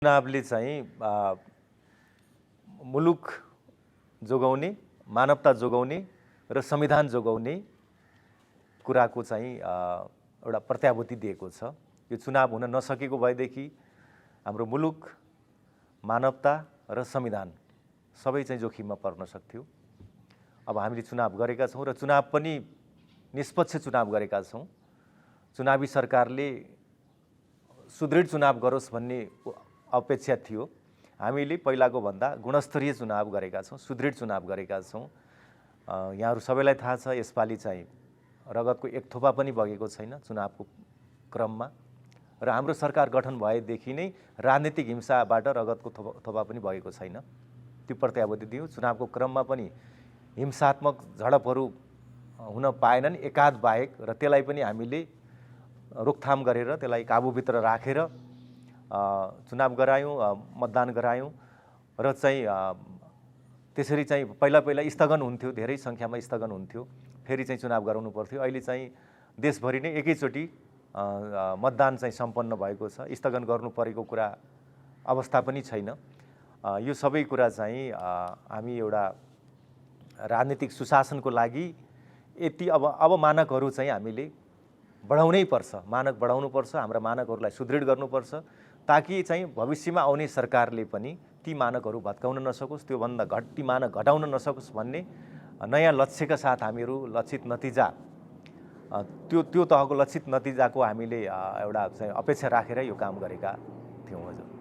चुनावले चाहिँ मुलुक जोगाउने, मानवता जोगाउने र संविधान जोगाउने कुराको चाहिँ एउटा प्रत्याभूति दिएको छ। यो चुनाव हुन नसकेको भएदेखि हाम्रो मुलुक, मानवता र संविधान सबै चाहिँ जोखिममा पर्न सक्थ्यो। अब हामीले चुनाव गरेका छौँ र चुनाव पनि निष्पक्ष चुनाव गरेका छौँ। चुनावी सरकारले सुदृढ चुनाव गरोस् भन्ने अपेक्षा थियो। हामीले पहिलाको भन्दा गुणस्तरीय चुनाव गरेका छौँ, सुदृढ चुनाव गरेका छौँ। यहाँहरू सबैलाई थाहा छ यसपालि चाहिँ रगतको एक थोपा पनि बगेको छैन चुनावको क्रममा र हाम्रो सरकार गठन भएदेखि नै राजनीतिक हिंसाबाट रगतको थोपा पनि बगेको छैन। त्यो प्रत्याभूति दियो। चुनावको क्रममा पनि हिंसात्मक झडपहरू हुन पाएनन् एकाध बाहेक र त्यसलाई पनि हामीले रोकथाम गरेर त्यसलाई काबुभित्र राखेर चुनाव गरायौँ, मतदान गरायौँ र चाहिँ त्यसरी चाहिँ पहिला स्थगन हुन्थ्यो, धेरै सङ्ख्यामा स्थगन हुन्थ्यो, फेरि चाहिँ चुनाव गराउनु पर्थ्यो। अहिले चाहिँ देशभरि नै एकैचोटि मतदान चाहिँ सम्पन्न भएको छ। स्थगन गर्नु परेको कुरा अवस्था पनि छैन। यो सबै कुरा चाहिँ हामी एउटा राजनीतिक सुशासनको लागि यति अब मानकहरू चाहिँ हामीले बढाउनै पर्छ, मानक बढाउनुपर्छ, हाम्रा मानकहरूलाई सुदृढ गर्नुपर्छ ताकि चाहिँ भविष्यमा आउने सरकारले पनि ती मानकहरू भत्काउन नसकोस्, त्योभन्दा ती मानक घटाउन नसकोस् भन्ने नयाँ लक्ष्यका साथ हामीहरू लक्षित नतिजा त्यो तहको लक्षित नतिजाको हामीले एउटा चाहिँ अपेक्षा राखेर यो काम गरेका थियौँ। हजुर।